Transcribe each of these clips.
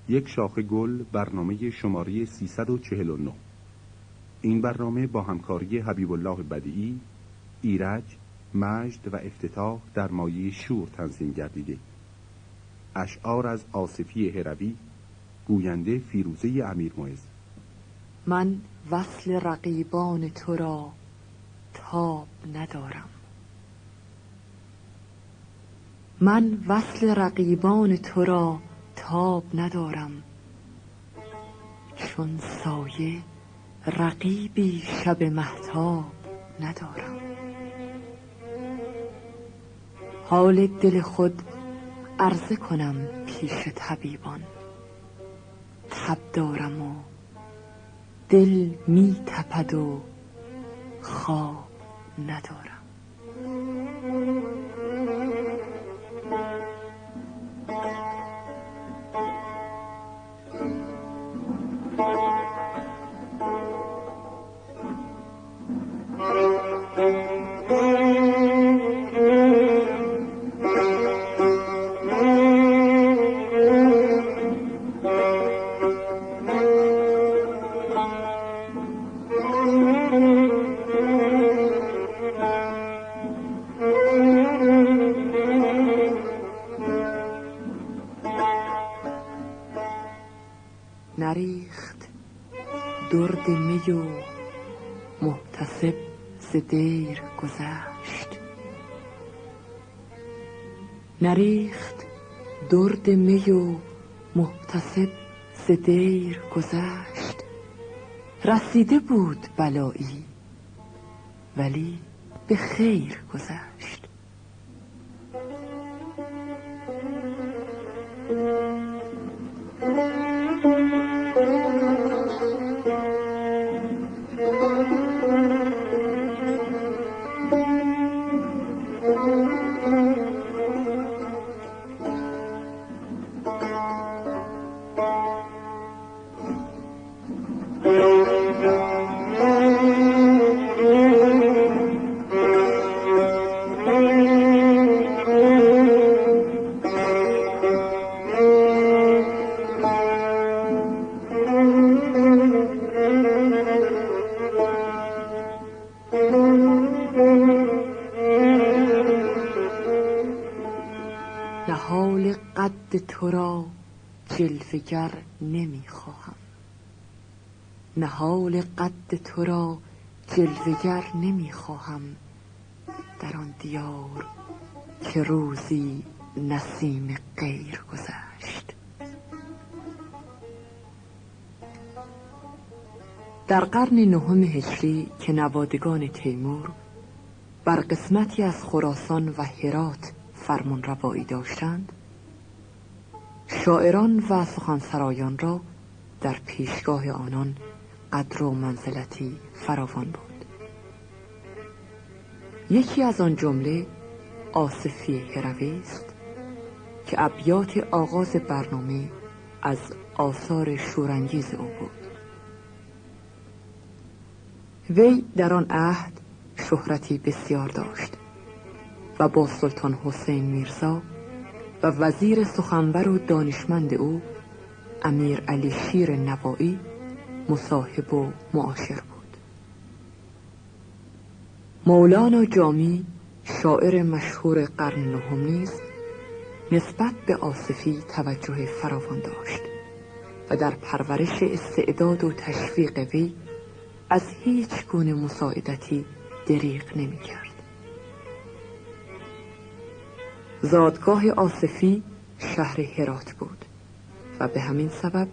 یک شاخه گل، برنامه شماره 349. این برنامه با همکاری حبیب الله بدیعی، ایرج، مجد و افتتاح در مایه شور تنظیم گردیده. اشعار از آصفی هروی، گوینده فیروزه امیرمعز. من وصل رقیبان تو را تاب ندارم. من وصل رقیبان تو را تاب ندارم، چون سایه رقیبی شب مهتاب ندارم. حال دل خود عرضه کنم پیش طبیبان، تب دارم و دل می تپد و خواب ندارم. نریخت درد می و محتسب ز دیر گذشت. نریخت درد می و محتسب ز دیر گذشت. رسیده بود بلایی ولی به خیر گذشت. نهال قد تو را جلوه گر نمی خواهم. نهال قد تو را جلوه گر نمی خواهم، در آن دیار که روزی نسیم غیر گذشت. در قرن نهم هجری که نوادگان تیمور بر قسمتی از خراسان و هرات فرمان روایی داشتند، شاعران و سخنسرایان را در پیشگاه آنان قدر و منزلتی فراوان بود. یکی از آن جمله آصفی هروی است که ابیات آغاز برنامه از آثار شورانگیز او بود. وی در آن عهد شهرتی بسیار داشت و با سلطان حسین میرزا و وزیر سخنور و دانشمند او امیر علی شیر نوایی مصاحب و معاشر بود. مولانا جامی شاعر مشهور قرن نهم نیز نسبت به آصفی توجه فراوان داشت و در پرورش استعداد و تشویق وی از هیچ گونه مساعدتی دریغ نمی کرد. زادگاه آصفی شهر هرات بود و به همین سبب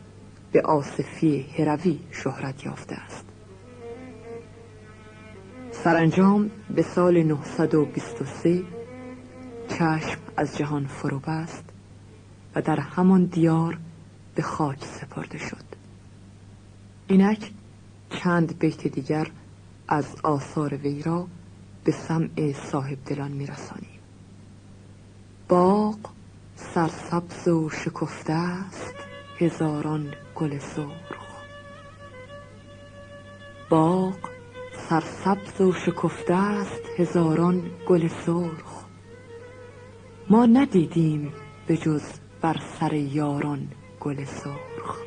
به آصفی هروی شهرت یافته است. سرانجام به سال 923 چشم از جهان فرو بست و در همان دیار به خاک سپرده شد. اینک چند بیت دیگر از آثار وی را به سمع صاحب دلان میرسانیم. باغ سرسبز و شکفته است هزاران گل سرخ. باغ سرسبز و شکفته است هزاران گل سرخ. ما ندیدیم به جز بر سر یاران گل سرخ.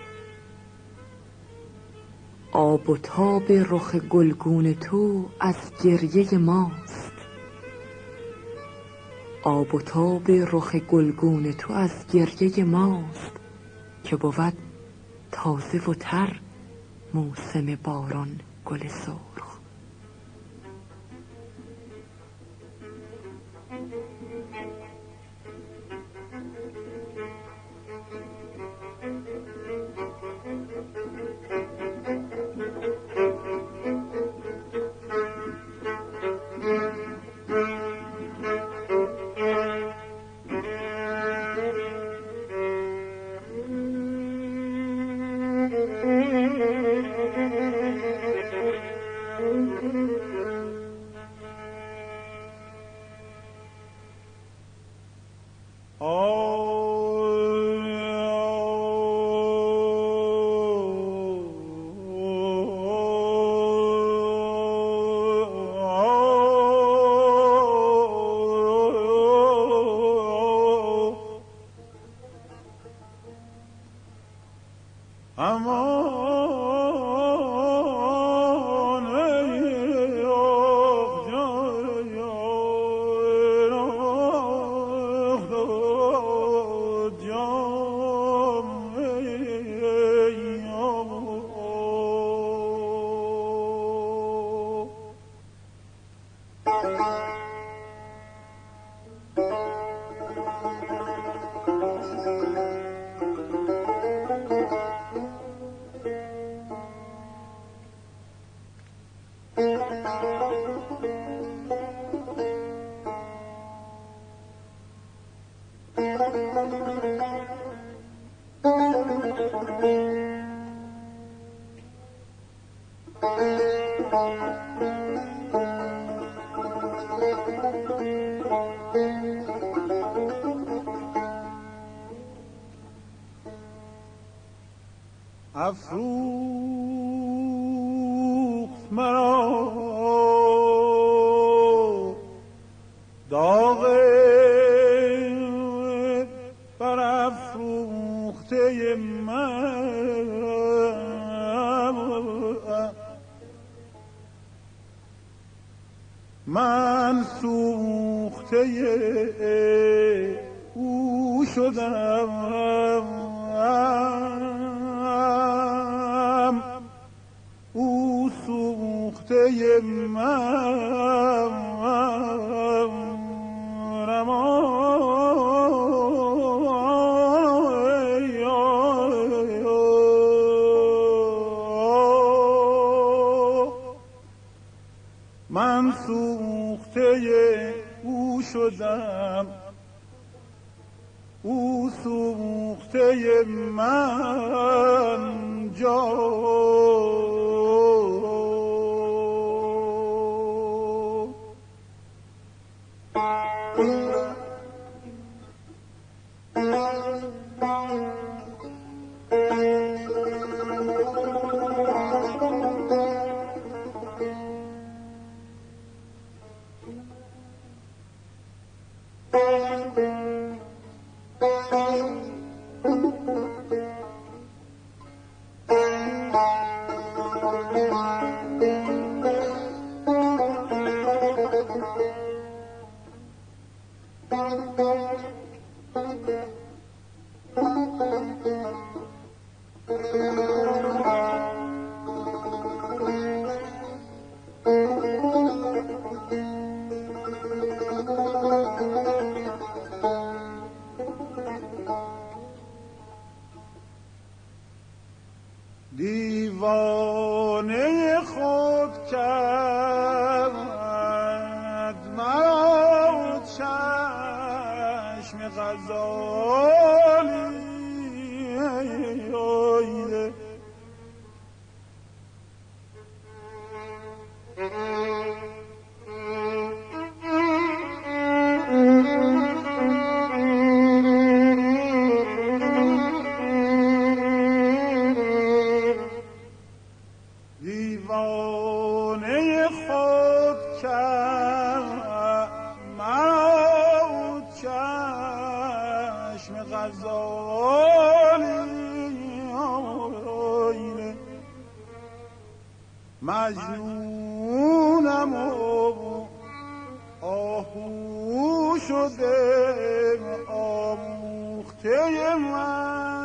آب و تاب رخ گلگون تو از گریه ماست. آب و تاب رخ گلگون تو از گریه ماست، که بود تازه و تر موسم باران گل سرخ. افروخت مرا داغ برافروخته من سوخته او شدم، او سوخته من من سوخته او شدم، او سوخته من دیوانه خود کرد مرا چشم غزالی، دیوانه مجنونم و آهو شده آموخته من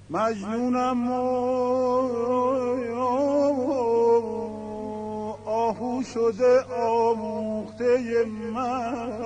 مجنونم و آهو شده آموخته من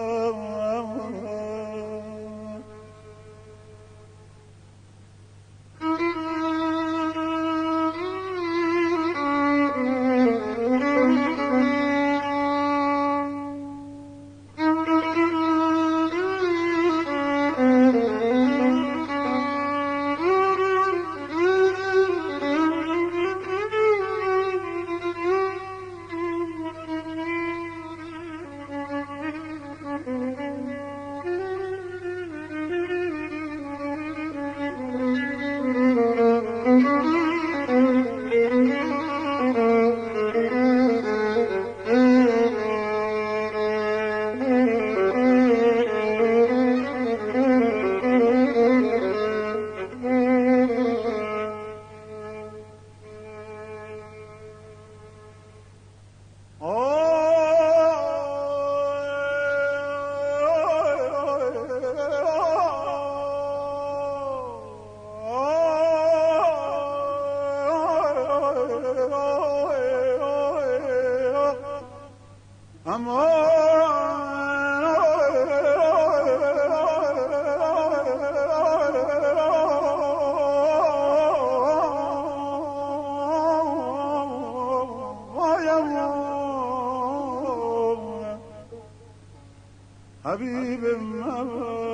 حبیب من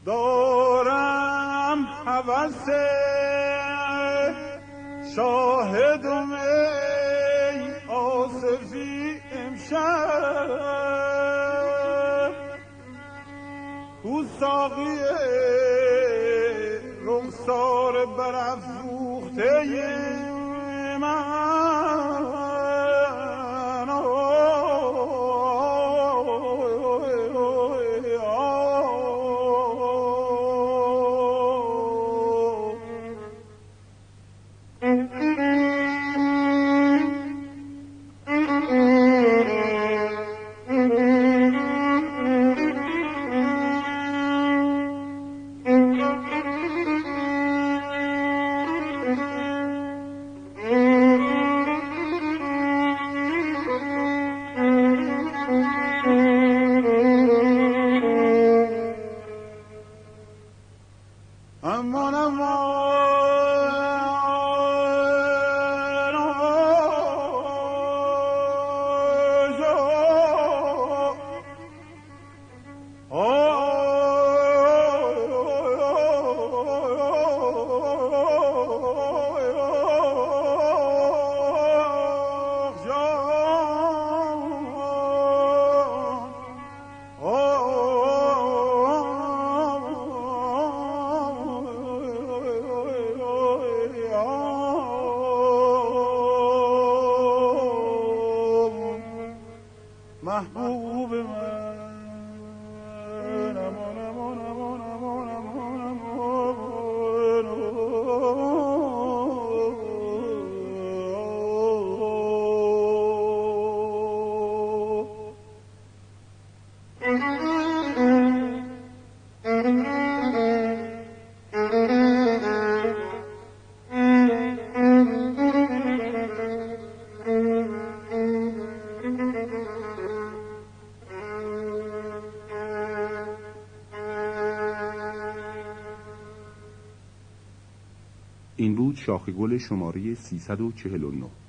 دارم هوس شاهدم ای آصفی امشب کو ساقی رخسار برافروخته من این بود شاخ گل شماره 349.